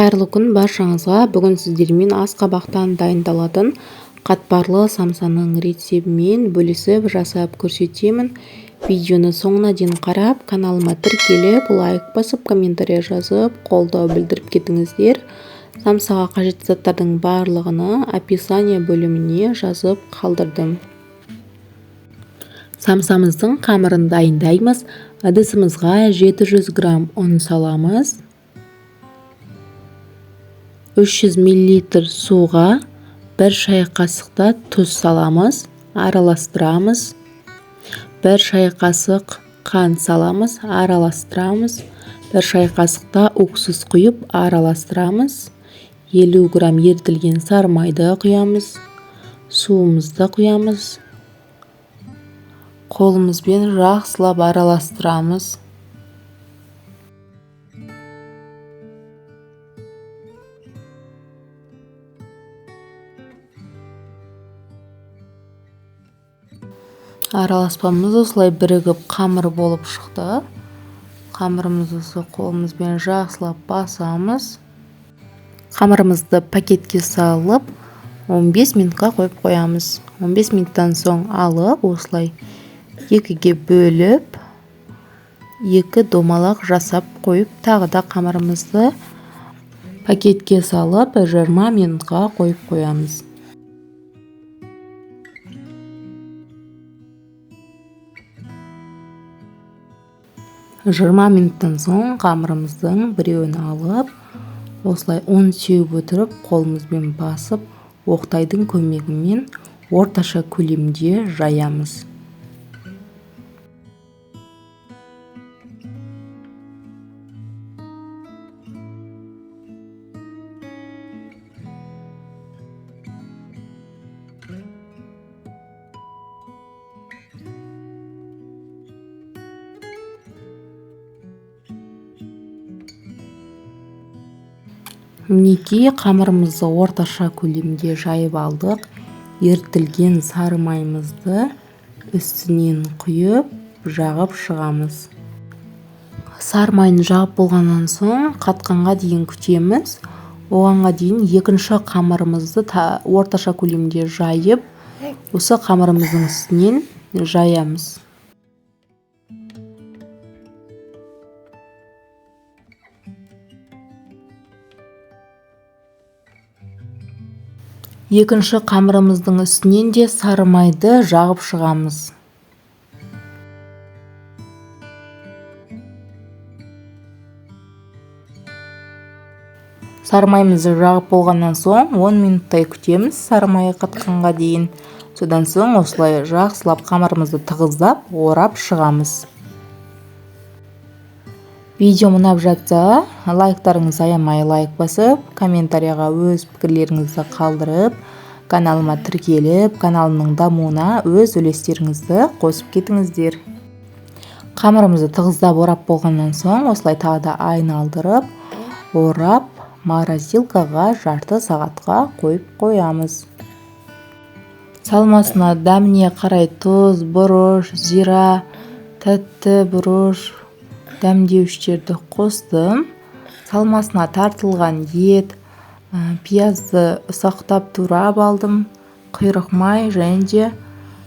Қайырлы күн баршаңызға. Бүгін сіздермен ас қабақтан дайындалатын қатпарлы самсаның рецебімен бөлісіп жасап көрсетемін. Видеоны соңына дейін қарап, каналыма тіркеліп, лайк басып, комментарий жазып, қолдау білдіріп кетіңіздер. Самсаға қажетті заттардың барлығыны описание бөліміне жазып қалдырдым. Самсамыздың қамырын дайындаймыз. Ыдысымызға 700 грамм ұн саламыз. 300 мл суға 1 шай қасықта тұз саламыз, араластырамыз. 1 шай қасық қант саламыз, араластырамыз. 1 шай қасықта уксус құйып араластырамыз. 50 грамм ерітілген сары майды құямыз. Суымызды құямыз. Қолымызбен жақсылап араластырамыз. Араласпамыз осылай бірігіп қамыр болып шықты. Қамырымызды қолымызбен жақсылап басамыз. Қамырымызды пакетке салып 15 минутқа қойып қоямыз. 15 минуттан соң алып, осылай екіге бөліп, 2 домалақ жасап қойып, тағы да қамырымызды пакетке салып 20 минутқа қойып қоямыз. Жиырма минуттан соң қамырымыздың біреуін алып, осылай ұн сеуіп өтіріп, қолымызбен басып, оқтайдың көмегімен орташа көлемде жаямыз. Мінекей қамырымызды орташа көлемде жайып алдық. Ерітілген сары майымызды үстінен құйып, жағып шығамыз. Сары майын жағып болғаннан соң қатқанға дейін күтеміз. Оғанға дейін екінші қамырымызды орташа көлемде жайып, осы қамырымыздың үстінен жаямыз. Екінші қамырымыздың үстінен де сары майды жағып шығамыз. Сары майымызды жағып болғаннан соң 10 минуттай күтеміз сары майы қатқанға дейін. Содан соң осылай жақсылап қамырымызды тығыздап, орап шығамыз. Видео ұнап жатса, лайктарыңызды аямай лайк басып, комментарияға өз пікірлеріңізді қалдырып, каналыма тіркеліп, каналымның дамуына өз үлестеріңізді қосып кетіңіздер. Қамырымызды тығыздап орап болғаннан соң, осылай тағы да айналдырып, орап, морозилкаға жарты сағатқа қойып қоямыз. Салмасына дәміне қарай тұз, бұрыш, зира, тәтті бұрыш, дәмдеуіштерді қостым. Салмасына тартылған ет, пиязды ұсақтап турап алдым. Құйрық май және де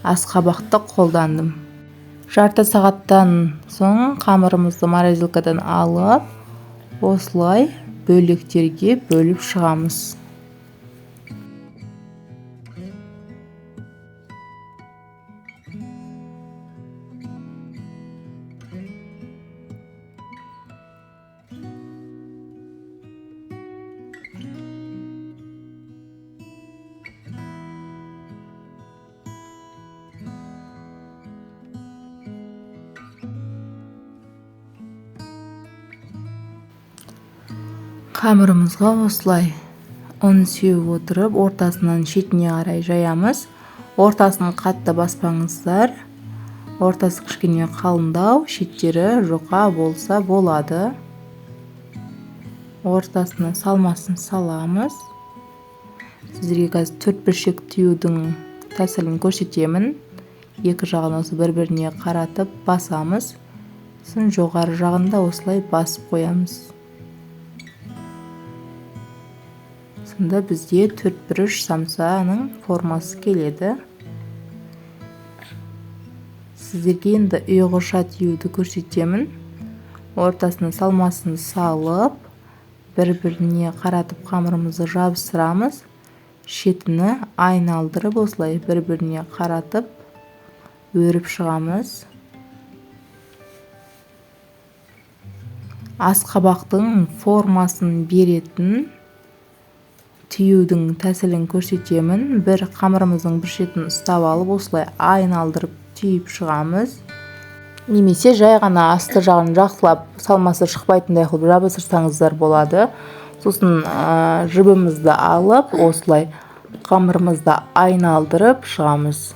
асқабақты қолдандым. Жарты сағаттан соң қамырымызды морозилкадан алып, осылай бөліктерге бөліп шығамыз. Қамырымызға осылай ұн сеуіп отырып, ортасынан шетіне қарай жаямыз. Ортасын қатты баспаңыздар. Ортасы кішкене қалыңдау, шеттері жұқа болса болады. Ортасына салмасын саламыз. Сіздерге қазір 4 бүршек тіеудің тәсілін көрсетемін. Екі жағын осы бір-біріне қаратып басамыз. Сосын жоғары жағында осылай басып қоямыз. Сонда бізде 4-1 самсаның формасы келеді. Сіздерге енді ұйғырша тиюді көрсетемін. Ортасына салмасын салып, бір-біріне қаратып қамырымызды жабыстырамыз. Шетіні айналдырып осылай бір-біріне қаратып өріп шығамыз. Асқабақтың формасын беретін тиюдің тәсілін көрсетемін. Бір қамырымыздың бір шетін ұстап алып осылай айналдырып түйіп шығамыз. Немесе жай ғана асты жағын жақсылап салмасы шықпайтындай қылып жабыстырсаңыздар болады. Сосын жібімізді алып осылай қамырымызды айналдырып шығамыз.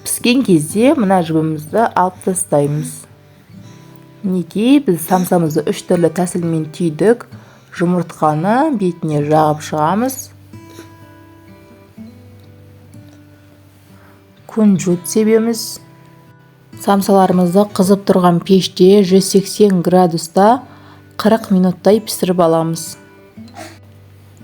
Піскен кезде мына жібімізді алып тастаймыз. Мінекей біз самсамызды 3 түрлі тәсілмен түйдік. Жұмыртқаны бетіне жағып шығамыз. Күнжіт себеміз. Самсаларымызды қызып тұрған пеште 180 градуста 40 минуттай пісіріп аламыз.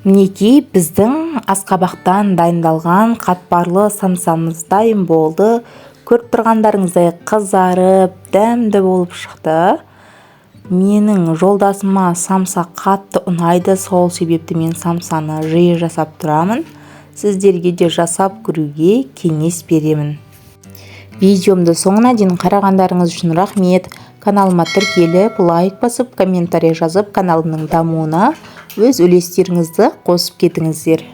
Мінекей біздің асқабақтан дайындалған қатпарлы самсамыз дайын болды. Көріп тұрғандарыңыздай қызарып, дәмді болып шықты. Менің жолдасыма самса қатты ұнайды, сол себепті мен самсаны жиі жасап тұрамын. Сіздерге де жасап көруге кеңес беремін. Видеомды соңына дейін қарағандарыңыз үшін рахмет. Каналыма тіркеліп, лайк басып, комментарий жазып, каналымның дамуына өз үлестеріңізді қосып кетіңіздер.